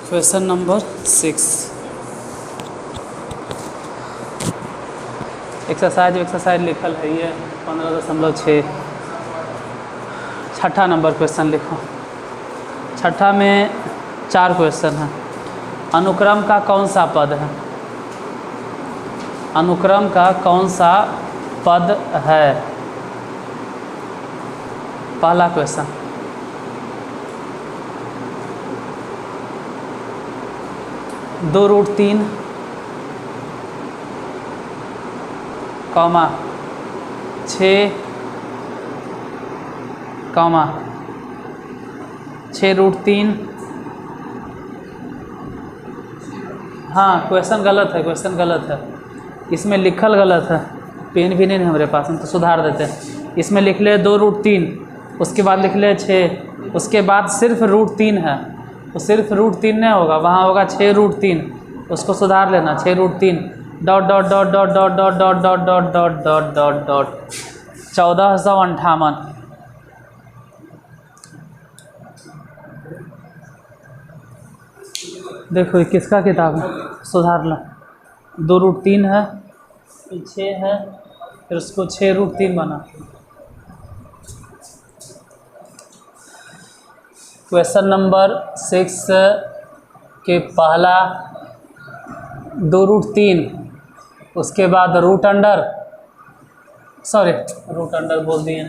Question number 6 exercise लिखल है ये 15.6। छठा नंबर क्वेश्चन लिखो। छठा में 4 क्वेश्चन हैं। अनुक्रम का कौन सा पद है? अनुक्रम का कौन सा पद है? पहला क्वेश्चन, दो रूट 3 कॉमा 6 कॉमा 6 रूट 3। हाँ, क्वेश्चन गलत है, इसमें लिखल गलत है। पेन भी नहीं है हमारे पास, हम तो सुधार देते हैं। इसमें लिख ले 2 रूट 3, उसके बाद लिख ले 6, उसके बाद सिर्फ रूट 3 है, तो सिर्फ रूट 3 नहीं होगा, वहाँ होगा 6 रूट 3, उसको सुधार लेना। 6 root 3 dot dot dot dot dot dot dot dot dot dot dot dot dot 1458। देखो ये किसका किताब है, सुधार लो। 2 रूट 3 है, फिर 6 है, फिर उसको 6 रूट 3 बना। क्वेश्चन नंबर 6 के पहला 2 रूट 3, उसके बाद रूट अंडर बोल दिए।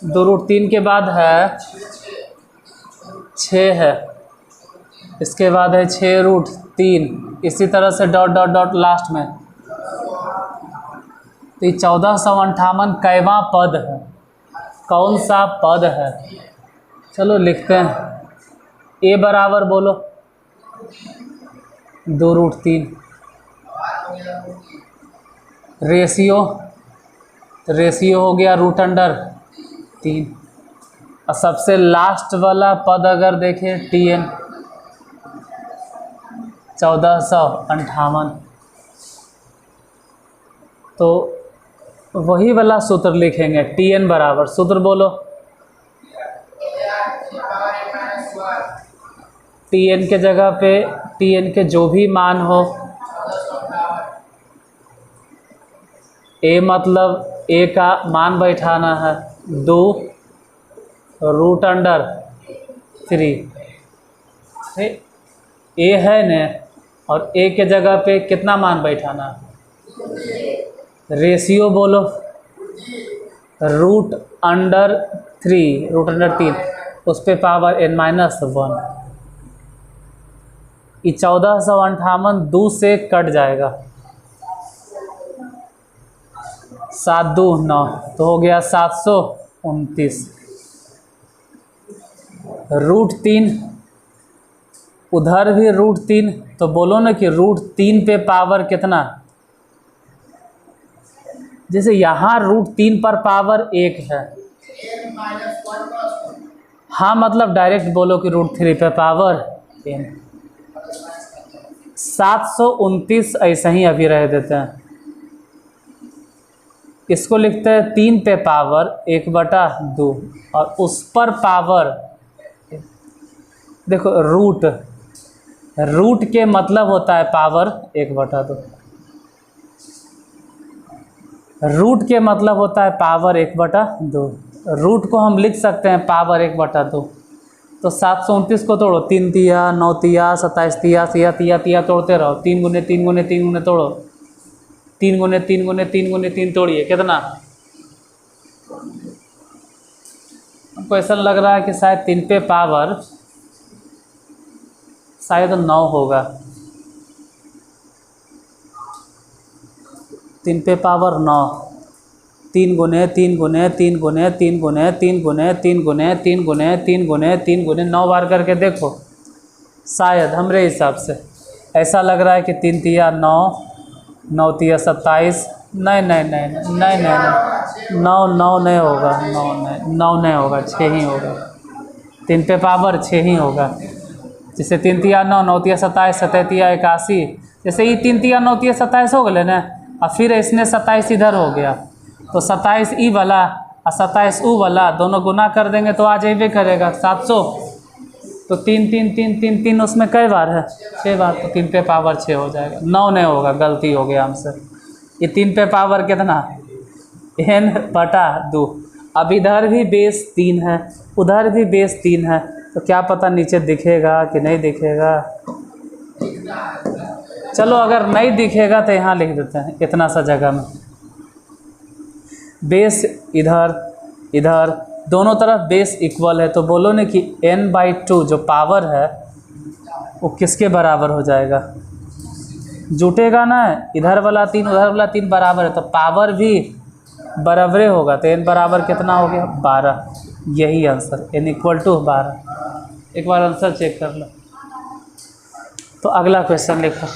2 रूट 3 के बाद है 6 है, इसके बाद है 6 रूट 3, इसी तरह से डॉट डॉट डॉट लास्ट में। तो ये 1458 कैवां पद है? कौन सा पद है? चलो लिखते हैं। ए बराबर बोलो 2 रूट 3, रेशियो हो गया रूट अंडर 3, और सबसे लास्ट वाला पद अगर देखें TN 1458, तो वही वाला सूत्र लिखेंगे। TN बराबर, सूत्र बोलो। TN के जगह पे TN के जो भी मान हो, A मतलब A का मान बैठाना है 2 रूट अंडर 3। A है न, और A के जगह पे कितना मान बैठाना है? रेशियो बोलो रूट अंडर 3, उस पे पावर n-1। ये 1458 2 से कट जाएगा, 7 2 9, तो हो गया 729। रूट 3, उधर भी रूट 3, तो बोलो ना कि रूट 3 पे पावर कितना? जैसे यहाँ रूट 3 पर पावर 1 है। हाँ, मतलब डायरेक्ट बोलो कि रूट 3 पे पावर 10। 729 ऐसे ही अभी रह देते हैं। इसको लिखते हैं 3 पे पावर 1/2, और उस पर पावर देखो रूट के मतलब होता है पावर 1/2। रूट के मतलब होता है पावर 1/2। रूट को हम लिख सकते हैं पावर 1/2। तो 729 को तोड़ो, 3 तिया 9 तिया 27 तिया तिया तोड़ते रहो। 3 गुने 3 गुने 3 गुने तोड़ो, 3 गुने 3 गुने 3 गुने 3 तोड़िए, कितना? हमको ऐसा लग रहा है कि शायद 3 पे पावर शायद 9 होगा। 3 पे पावर 9, 3 गुने 3 गुने 3 गुने 3 गुने 3 गुने 3 गुने 3 गुने 3 गुने 3 गुने 9 बार करके देखो। शायद हमरे हिसाब से ऐसा लग रहा है कि 3 तिया 9, 9 तिया 27, नहीं 9 नहीं होगा, 9 नहीं होगा, 6 ही होगा। 3 पे पावर 6 ही होगा। जैसे 3 तिया 9, 9 तिया 27, 7 तिया 81, जैसे ये 3 तिया 9 तिया 27 हो गए ना, और फिर इसने 27 इधर हो गया, तो 27 ई वाला और 27 ऊ वाला दोनों गुना कर देंगे तो आ जाइए करेगा 700। तो 3 3 3 3 3 उसमें कई बार है? 6 बार। तो 3 पे पावर 6 हो जाएगा, 9 नहीं होगा, गलती हो गया हमसे। ये 3 पे पावर कितना? n/2। अब इधर भी बेस 3 है, उधर भी बेस 3 है, तो क्या पता नीचे दिखेगा कि नहीं दिखेगा। चलो अगर नहीं दिखेगा तो यहाँ लिख देते हैं इतना सा जगह में। बेस इधर इधर दोनों तरफ बेस इक्वल है, तो बोलो ना कि n/2 जो पावर है वो किसके बराबर हो जाएगा? जुटेगा ना, इधर वाला 3 उधर वाला 3 बराबर है, तो पावर भी बराबरे होगा। तो n बराबर कितना हो गया? 12। यही आंसर, n = 12। एक बार आंसर चेक कर लो। तो अगला क्वेश्चन लिखो।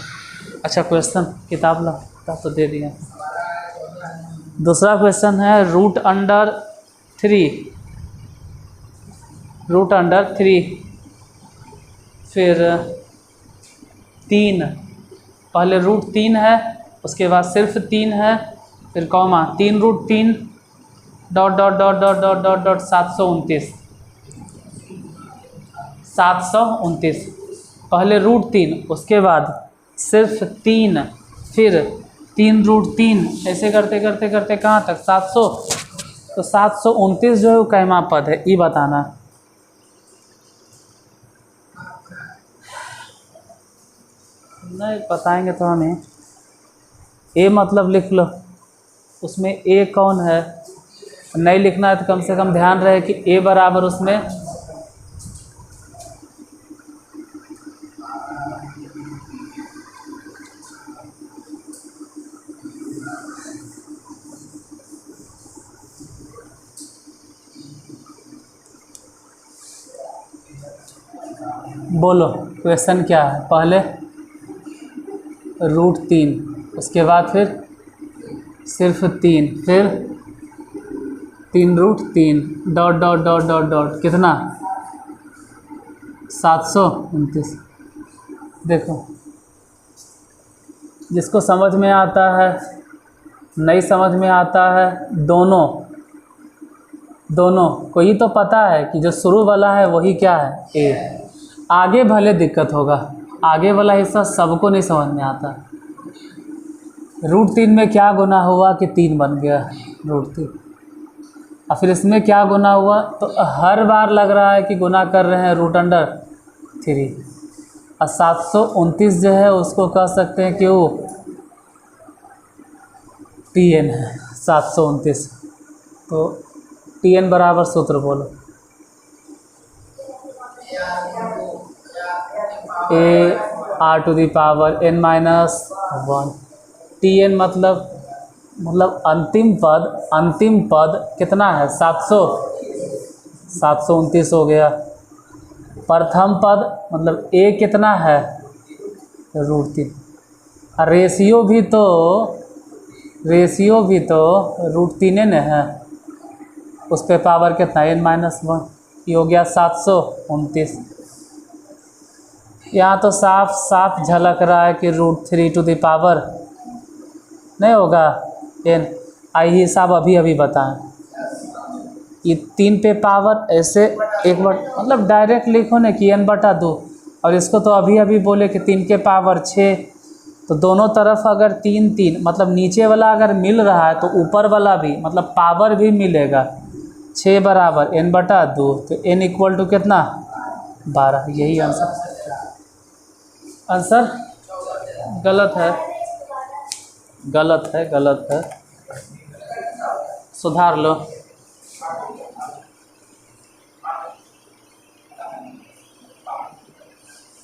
अच्छा क्वेश्चन किताब ला, किताब तो दे दिया। दूसरा क्वेश्चन है √3 फिर 3, पहले √3 है, उसके बाद सिर्फ 3 है, फिर कॉमा 3√3 ... 729। पहले √3, उसके बाद सिर्फ 3, फिर 3√3, ऐसे करते करते करते कहाँ तक? 700। तो 729 जो है वो कैमा पद है, ये बताना। नहीं बताएंगे तो हमें ए मतलब लिख लो, उसमें ए कौन है? नहीं लिखना है तो कम से कम ध्यान रहे कि ए बराबर उसमें बोलो क्वेश्चन क्या है। पहले √3, उसके बाद फिर सिर्फ 3, फिर 3√3 ... कितना? 729। देखो जिसको समझ में आता है, नहीं समझ में आता है, दोनों को ही तो पता है कि जो शुरू वाला है वही क्या है? ए। आगे भले दिक्कत होगा, आगे वाला हिस्सा सबको नहीं समझ में आता। √3 में क्या गुना हुआ कि 3 बन गया √3, और फिर इसमें क्या गुना हुआ? तो हर बार लग रहा है कि गुना कर रहे हैं √3। और 729 जो है उसको कह सकते हैं कि वो Tn है, 729। तो Tn बराबर सूत्र बोलो। a⁴n−1। Tn मतलब अंतिम पद कितना है? 729 हो गया। प्रथम पद मतलब a कितना है? √3। रेशियो भी तो √3 न है, उस पे पावर कितना? n-1। ये हो गया 729। यहाँ तो साफ साफ झलक रहा है कि √3 नहीं होगा n। आई हिसाब अभी बताएं। ये 3 पे पावर ऐसे एक बार मतलब डायरेक्ट लिखो ना कि n/2, और इसको तो अभी बोले कि 3 के पावर 6। तो दोनों तरफ अगर 3 3 मतलब नीचे वाला अगर मिल रहा है तो ऊपर वाला भी मतलब पावर भी मिलेगा। 6 बराबर n/2, तो n = कितना? 12। यही आंसर गलत है, सुधार लो।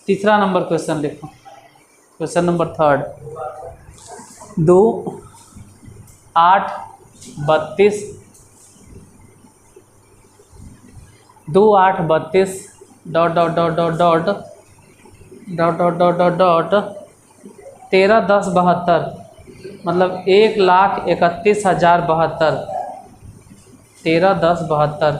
तीसरा नंबर क्वेश्चन लिखो, क्वेश्चन नंबर 3। 2 8 32 2 8 32 ... 13 10 72 मतलब 1,31,072। 13 10 72।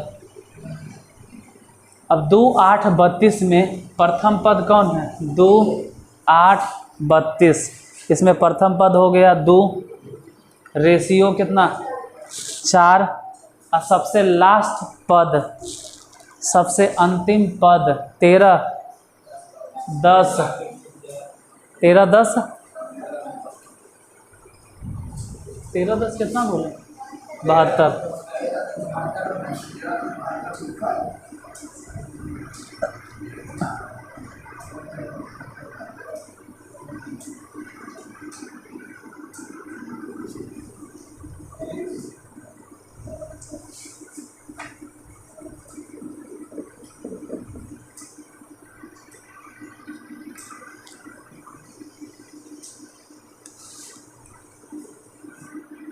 अब 2 8 32 में प्रथम पद कौन है? 2 8 32, इसमें प्रथम पद हो गया 2, रेशियो कितना? 4, और सबसे लास्ट पद सबसे अंतिम पद 13 10 13 10 13 10 कितना बोले 72।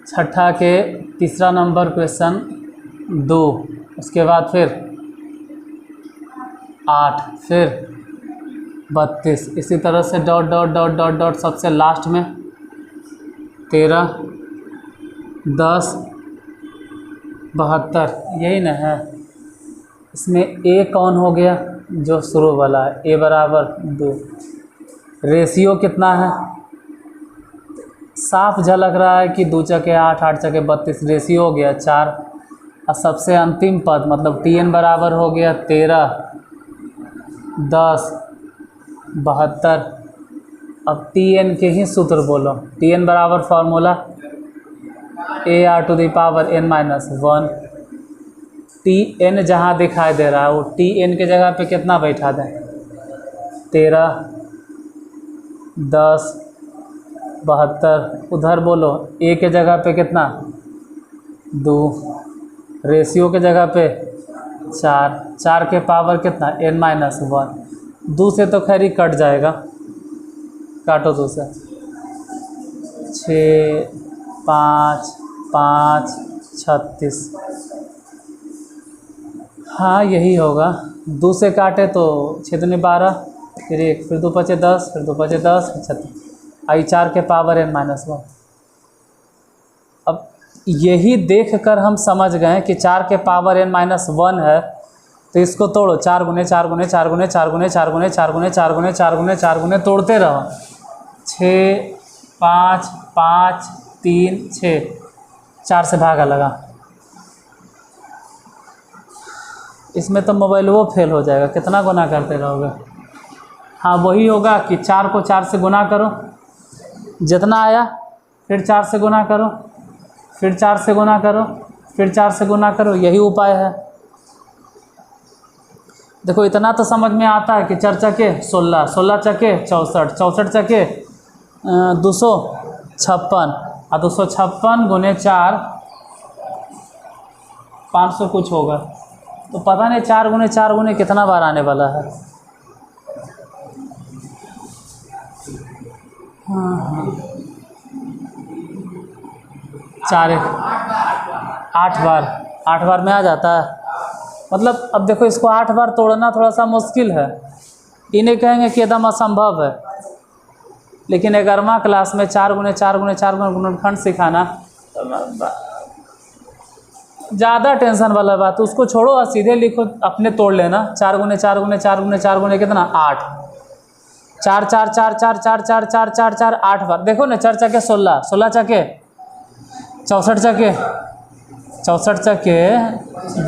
छठा के तीसरा नंबर क्वेश्चन 2, उसके बाद फिर 8, फिर 32, इसी तरह से dot dot dot dot dot सबसे लास्ट में 13 10 72, यही ना है। इसमें ए कौन हो गया जो शुरू वाला है, ए बराबर 2। रेशियो कितना है, साफ झलक रहा है कि 2 चके 8 8 चके 32, रेशियो हो गया 4। और सबसे अंतिम पद मतलब टी एन बराबर हो गया 13 10 72। अब टी एन के ही सूत्र बोलो। टी एन बराबर फार्मूला AR⁻n-1। टी एन जहाँ दिखाई दे रहा है वो टी एन के जगह पे कितना बैठा दें, 13 10 72। उधर बोलो ए के जगह पे कितना 2, रेशियो के जगह पे 4, 4 के पावर कितना n-1। 2 से तो खैर ही कट जाएगा, काटो 2 से। 6 5 5 36, हाँ यही होगा। 2 से काटे तो 6 दूनी 12, फिर 1, फिर 2 5 10, फिर 2 5 10, 36। आई 4 के पावर n-1। अब यही देखकर हम समझ गए कि 4 के पावर n-1 है, तो इसको तोड़ो 4 गुने 4 गुने 4 गुने 4 गुने 4 गुने 4 गुने 4 गुने 4 गुने 4 गुने तोड़ते रहो। 6 5 5 3 6, 4 से भागा लगा। इसमें तो मोबाइल वो फेल हो जाएगा, कितना गुना करते रहोगे। हाँ वही होगा कि 4 को 4 से गुना करो, जितना आया फिर 4 से गुना करो, फिर 4 से गुना करो, फिर 4 से गुना करो, यही उपाय है। देखो इतना तो समझ में आता है कि 4 चके 16, 16 चके 64, 64 चके 256, और 256 गुने 4 500 कुछ होगा। तो पता नहीं 4 गुने 4 गुने कितना बार आने वाला है। हाँ 4 8 बार में आ जाता है। मतलब अब देखो इसको 8 बार तोड़ना थोड़ा सा मुश्किल है, इन्हें कहेंगे कि एकदम असंभव है। लेकिन 11वां क्लास में 4 गुने 4 गुने 4 गुने गुणनखंड सिखाना ज़्यादा टेंशन वाला बात, उसको छोड़ो और सीधे लिखो, अपने तोड़ लेना। 4 गुने 4 गुने 4 गुने 4 गुने कितना 8, 4 4 4 4 4 4 4 4 4 8 बार। देखो ना 4 चके 16, 16 चके 64 चके 64 चके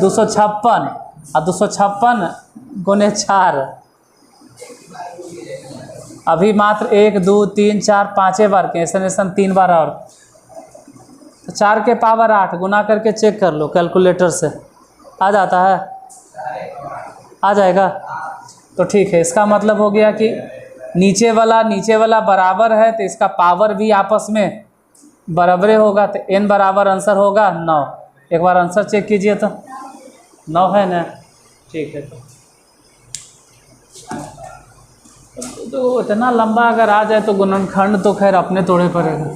256, और 256 गुने 4। अभी मात्र 1 2 3 4 5 बार के ऐसा 3 बार और। तो 4 के पावर 8 गुना करके चेक कर लो कैलकुलेटर से, आ जाता है, आ जाएगा। तो ठीक है, इसका मतलब हो गया कि नीचे वाला बराबर है, तो इसका पावर भी आपस में बराबरे होगा, तो n बराबर आंसर होगा 9। एक बार आंसर चेक कीजिए तो 9 है ना, ठीक है। तो इतना लंबा अगर आ जाए तो गुणनखंड तो खैर अपने तोड़े पड़ेगा।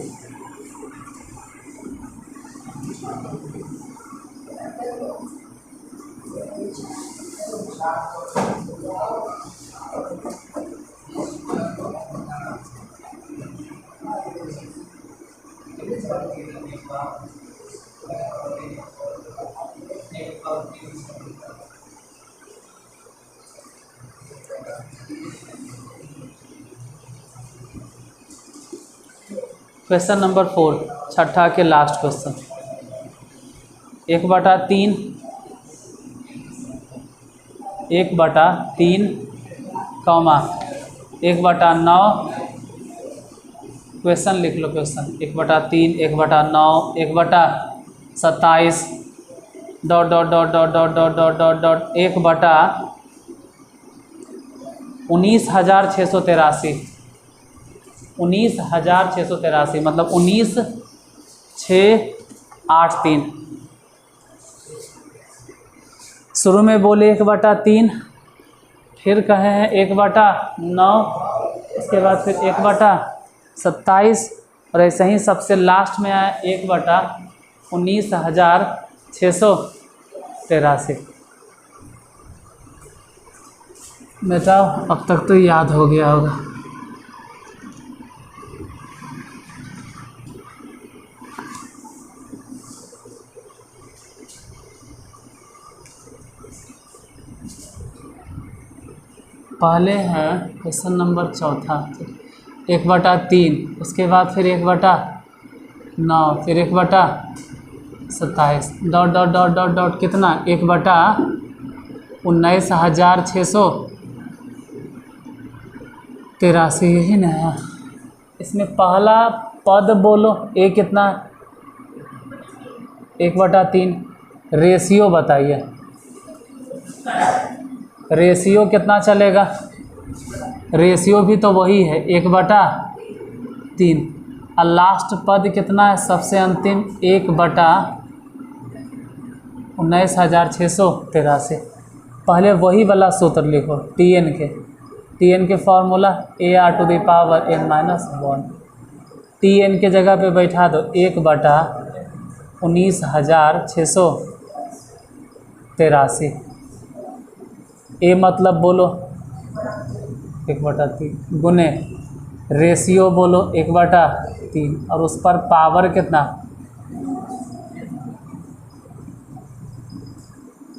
क्वेश्चन नंबर 4, छठा के लास्ट क्वेश्चन। 1/3 1/3 कॉमा 1/9, क्वेश्चन लिख लो question, 1/3 1/9 1/27 dot dot dot dot dot dot dot dot dot 1/19,683 19,683 मतलब 19,683। शुरू में बोले 1/3, फिर कहे हैं 1/9, उसके बाद फिर 1/27 और ऐसे ही सबसे लास्ट में आया 1/19,683। बताओ, अब तक तो याद हो गया होगा। पहले है क्वेश्चन नंबर 4, 1/3, उसके बाद फिर 1/9, फिर 1/27 dot dot dot dot dot कितना 1/19,683, यही ना है। इसमें पहला पद बोलो, ए कितना 1/3, रेशियो बताइए, रेशियो कितना चलेगा, रेशियो भी तो वही है 1/3 और लास्ट पद कितना है सबसे अंतिम 1/19,683। पहले वही वाला सूत्र लिखो, टीएन के फॉर्मूला AR⁴ टीएन के जगह पे बैठा दो 1/19,683। ए मतलब बोलो 1/3 गुने रेशियो बोलो 1/3 और उस पर पावर कितना,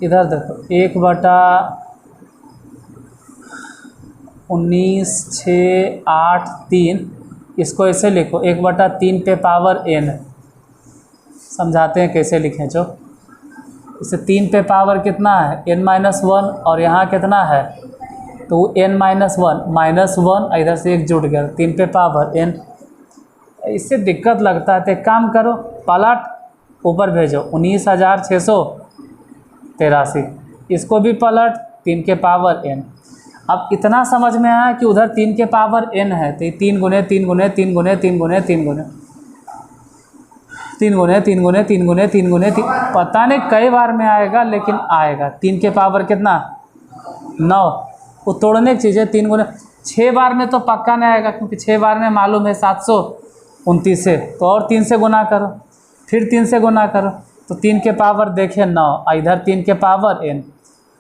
इधर देखो 1/19,683, इसको ऐसे लिखो 1/3 पे पावर n, समझाते हैं कैसे लिखें जो। इसे 3 पे पावर कितना है n-1 और यहाँ कितना है तो n-1 -1 इधर से एक जुड़ गया 3 पे पावर n। इससे दिक्कत लगता है तो एक काम करो, पलट ऊपर भेजो 19,683, इसको भी पलट 3 के पावर n। अब इतना समझ में आया कि उधर 3 के पावर n है तो 3 गुने 3 गुने 3 गुने 3 गुने 3 गुने 3 गुने 3 गुने 3 गुने 3 गुने 3, पता नहीं कई बार में आएगा लेकिन आएगा। 3 के पावर कितना 9, वो तोड़ने की चीज़ है। 3 गुने 6 बार में तो पक्का नहीं आएगा क्योंकि 6 बार में मालूम है 729 से, तो और 3 से गुना करो, फिर 3 से गुना करो तो 3 के पावर देखिए 9, इधर 3 के पावर n,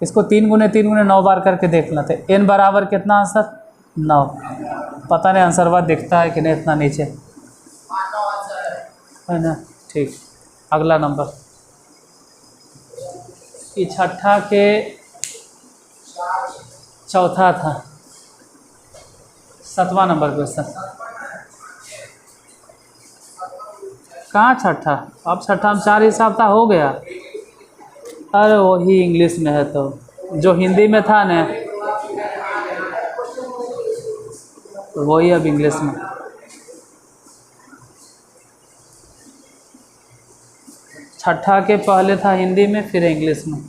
इसको 3 गुने 9 बार करके देख लेते n बराबर कितना आंसर 9। पता नहीं आंसर बात दिखता है कि नहीं इतना नीचे है ना। ठीक, अगला नंबर ये छठा के चौथा था, 7वां नंबर क्वेश्चन। कहाँ छठा, अब छठा में 4 हिसाब था हो गया। अरे वही इंग्लिश में है तो जो हिंदी में था ना वही अब इंग्लिश में। छठा के पहले था हिंदी में फिर इंग्लिश में।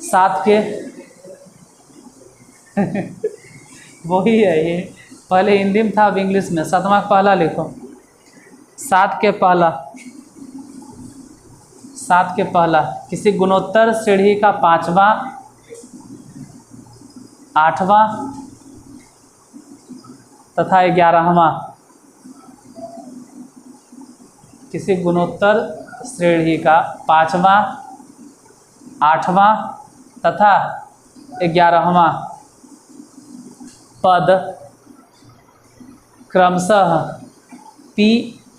7 के वही है ये, पहले हिंदी में था अब इंग्लिश में। 7वां पहला लिखो, 7 के पहला किसी गुणोत्तर श्रेणी का 5वां 8वां तथा 11वां, किसी गुणोत्तर श्रेणी का 5वां 8वां तथा 11वां पद क्रमशः P,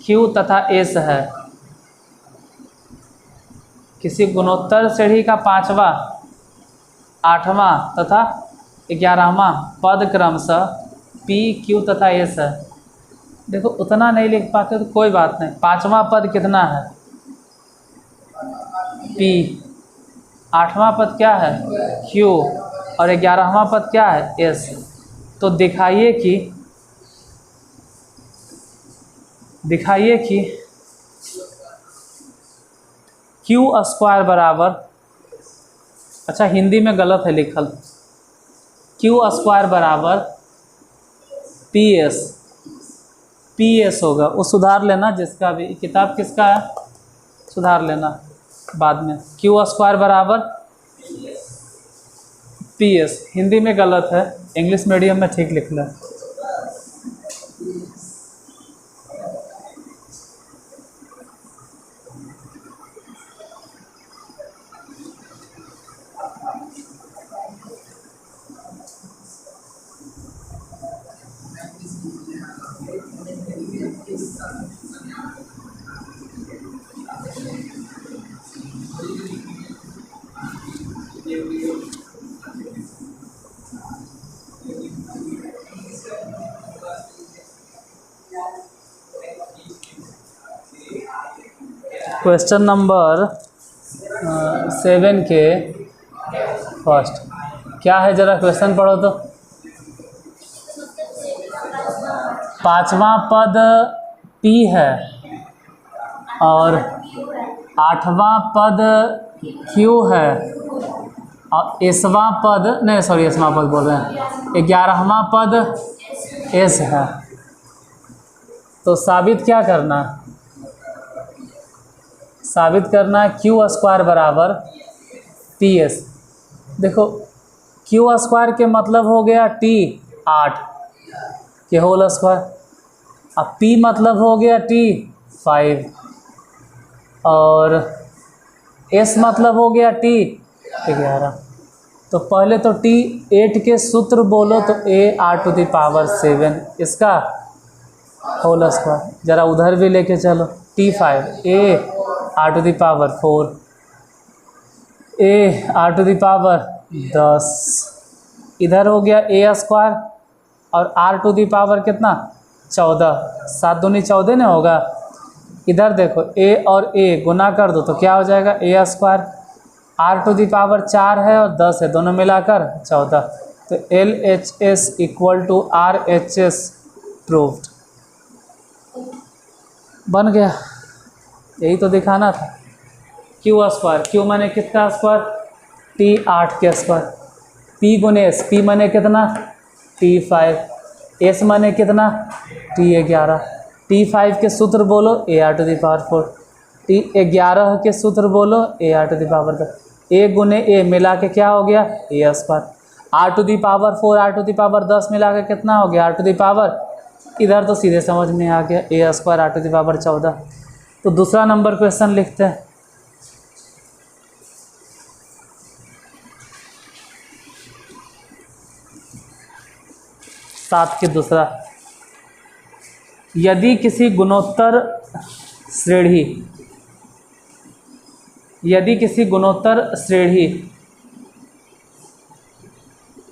Q तथा S है। किसी गुणोत्तर श्रेणी का 5वां 8वां तथा 11वां पद क्रमशः P, Q तथा S है। देखो उतना नहीं लिख पाते तो कोई बात नहीं। 5वां पद कितना है P, 8वां पद क्या है Q और 11वां पद क्या है, एस। तो दिखाइए कि क्यू स्क्वायर बराबर, अच्छा हिंदी में गलत है लिखल, क्यू स्क्वायर बराबर पी एस होगा। वो सुधार लेना, जिसका भी किताब किसका है सुधार लेना बाद में। क्यू स्क्वायर बराबर पी एस, हिंदी में गलत है, इंग्लिश मीडियम में ठीक लिख लें। क्वेश्चन नंबर 7 के फर्स्ट क्या है, जरा क्वेश्चन पढ़ो तो। 5वां पद P है और 8वां पद Q है और 8वां पद नहीं, सॉरी 8वां पद बोल रहे हैं, 11वां पद S है। तो साबित क्या करना, साबित करना क्यू स्क्वायर बराबर पी एस। देखो क्यू स्क्वायर के मतलब हो गया टी 8 के होल स्क्वायर, अब पी मतलब हो गया टी 5 और एस मतलब हो गया टी 11। तो पहले तो टी 8 के सूत्र बोलो तो ए r⁻⁷ इसका होल स्क्वायर, जरा उधर भी लेके चलो, टी 5 ए r⁴ ए r⁻10, इधर हो गया ए स्क्वायर और r⁻ कितना 14, 7 दूनी 14 ना होगा। इधर देखो ए और ए गुना कर दो तो क्या हो जाएगा, ए स्क्वायर, r⁴ 4 है और 10 है, दोनों मिलाकर 14। तो LHS = RHS प्रूव्ड, बन गया। यही तो दिखाना था। क्यू स्क्वायर, क्यू माने कितना स्क्वायर, टी 8 के स्क्वायर, पी गुने एस, पी माने कितना टी 5, एस माने कितना टी 11, टी 5 के सूत्र बोलो ए r⁴, टी 11 के सूत्र बोलो ए r⁻10, ए गुने ए मिला के क्या हो गया ए स्क्वायर, r⁴ r⁻10 मिला के कितना हो गया r⁻, इधर तो सीधे समझ में आ गया ए स्क्वायर r⁻14। तो दूसरा नंबर क्वेश्चन लिखते हैं। सात के दूसरा, यदि किसी गुणोत्तर श्रेणी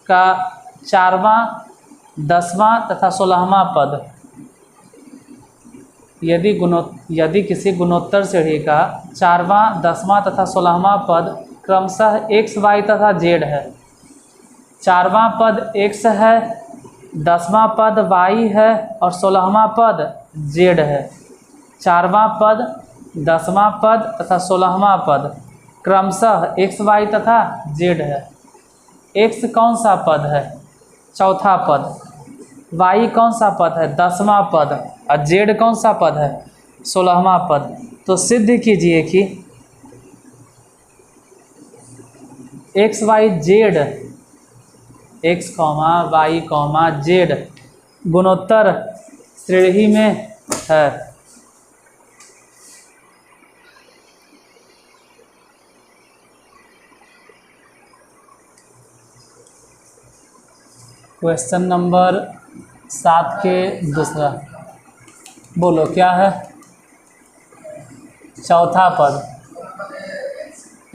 का 4वां 10वां तथा 16वां पद, यदि किसी गुणोत्तर श्रेणी का 4वां 10वां तथा 16वां पद क्रमशः x y तथा z है, 4वां पद x है, 10वां पद y है और 16वां पद z है। 4वां पद 10वां पद तथा 16वां पद क्रमशः x y तथा z है। x कौन सा पद है, चौथा पद, y कौन सा पद है, 10वां पद और z कौन सा पद है, 16वां पद। तो सिद्ध कीजिए कि x y z, x, y, z गुणोत्तर श्रेणी में है। क्वेश्चन नंबर 7 के दूसरा, बोलो क्या है, चौथा पद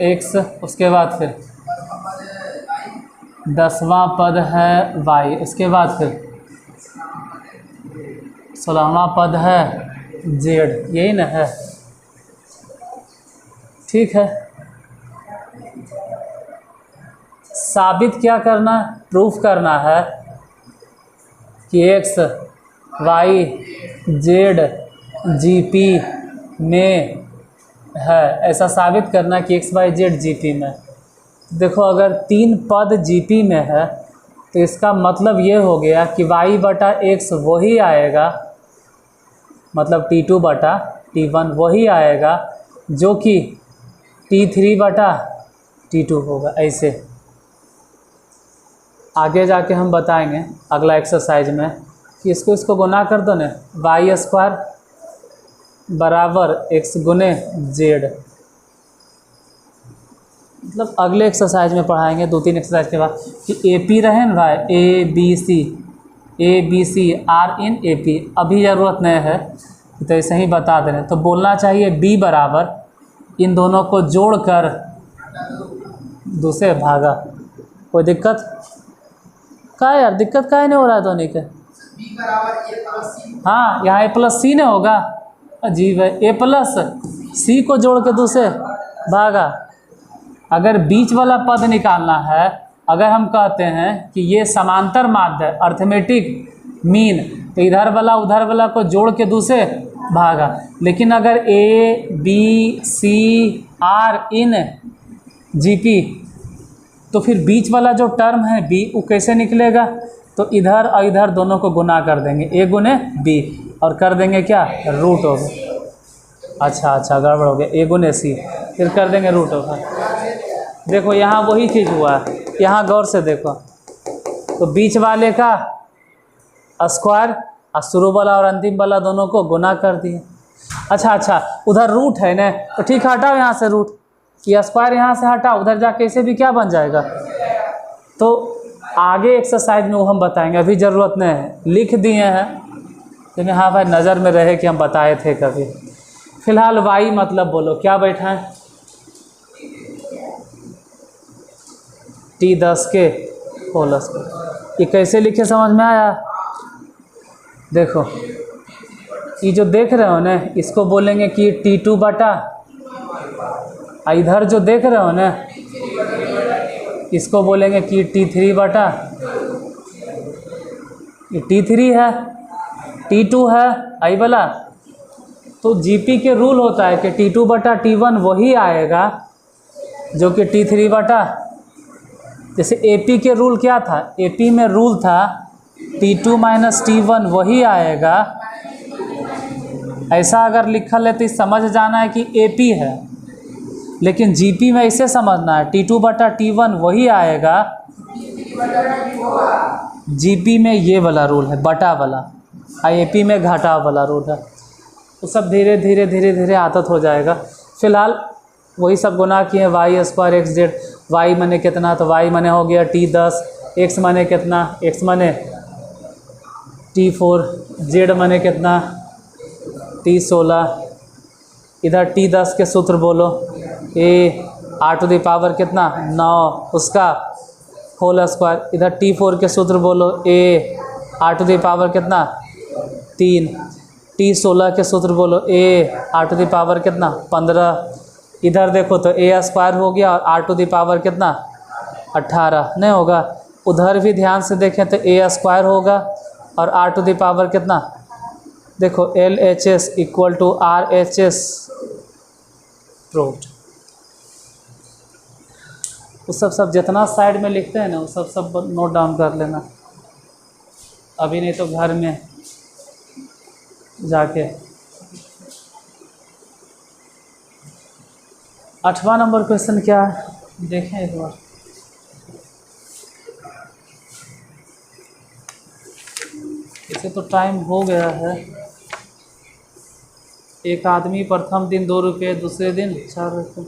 x, उसके बाद फिर 10वां पद है y, उसके बाद फिर 16वां पद है z, यही ना है, ठीक है। साबित क्या करना, प्रूफ करना है कि एक्स वाई जेड जीपी में है, ऐसा साबित करना कि एक्स वाई जेड जीपी में। देखो अगर 3 पद जीपी में है तो इसका मतलब ये हो गया कि y बटा एक्स वही आएगा, मतलब T2 बटा T1 वही आएगा जो कि T3 बटा T2 होगा। ऐसे आगे जाके हम बताएंगे अगला एक्सरसाइज में कि इसको गुना कर दो ना, वाई स्क्वायर बराबर एक्स गुने जेड। मतलब अगले एक्सरसाइज में पढ़ाएंगे 2-3 एक्सरसाइज के बाद कि ए पी रहे ना भाई, A B C are in A P. अभी ज़रूरत नहीं है तो ऐसे ही बता दे रहे, तो बोलना चाहिए बी बराबर इन दोनों को जोड़कर दूसरे भागा। कोई दिक्कत का है यार? दिक्कत का नहीं हो रहा है दोनों के? बी बराबर ए प्लस सी। हाँ, यहाँ ए प्लस सी नहीं होगा? अजीब है, ए प्लस सी को जोड़ के दूसरे भागा। अगर बीच वाला पद निकालना है, अगर हम कहते हैं कि ये समांतर माध्य है, अर्थमेटिक मीन, तो इधर वाला उधर वाला को जोड़ के दूसरे भागा। लेकिन अगर A B C are in G P, तो फिर बीच वाला जो टर्म है बी, वो कैसे निकलेगा? तो इधर और इधर दोनों को गुना कर देंगे, ए गुने बी, और कर देंगे क्या, रूट ओवर। अच्छा गड़बड़ हो गया, ए गुने सी, फिर कर देंगे रूट ओवर। देखो यहाँ वही चीज़ हुआ है, यहाँ गौर से देखो, तो बीच वाले का स्क्वायर और शुरू वाला और अंतिम वाला दोनों को गुना कर दिए। अच्छा उधर रूट है ना, तो ठीक है, हटाओ यहाँ से रूट, ये स्क्वायर यहाँ से हटाओ, उधर जाके इसे भी क्या बन जाएगा। तो आगे एक्सरसाइज में वो हम बताएंगे, अभी ज़रूरत नहीं है, लिख दिए हैं लेकिन हाँ भाई नज़र में रहे कि हम बताए थे कभी। फिलहाल वाई मतलब बोलो क्या बैठा है, T10 के होल स्क्वायर। ये कैसे लिखे समझ में आया? देखो ये जो देख रहे हो ना, इसको बोलेंगे कि T2 बटा, इधर जो देख रहे हो ना इसको बोलेंगे कि T3 बटा, ये T3 है, T2 है आई वाला। तो जीपी के रूल होता है कि T2 बटा T1 वही आएगा जो कि T3 बटा, जैसे एपी के रूल क्या था, एपी में रूल था T2 माइनस T1 वही आएगा। ऐसा अगर लिखल है तो समझ जाना है कि एपी है, लेकिन जीपी में ऐसे समझना है T2 बटा T1 वही आएगा। जीपी में ये वाला रूल है बटा वाला, एपी में घाटा वाला रूल है। तो सब धीरे धीरे आदत हो जाएगा। फिलहाल वही सब गुना किए, Y square X Z, Y माने कितना, तो वाई माने हो गया T10, एक्स माने कितना, एक्स माने T4, जेड माने कितना T16। इधर T10 के सूत्र बोलो, A R to the power कितना 9 उसका होल स्क्वायर। इधर T4 के सूत्र बोलो, A R to the power कितना 3। T16 के सूत्र बोलो, A R to the power कितना 15। इधर देखो तो ए स्क्वायर हो गया और आर टू द पावर कितना 18 नहीं होगा। उधर भी ध्यान से देखें तो ए स्क्वायर होगा और आर टू द पावर कितना, देखो L H S equal to R H S proved. वो सब जितना साइड में लिखते हैं ना वो सब नोट डाउन कर लेना, अभी नहीं तो घर में जाके। 8वां नंबर क्वेश्चन क्या है देखें एक बार। इसे तो टाइम हो गया है। एक आदमी प्रथम दिन 2 रुपये, दूसरे दिन 4 रुपये।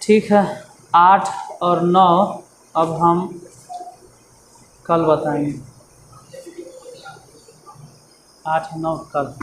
ठीक है, 8 और 9 अब हम कल बताएंगे। 8 9 कल।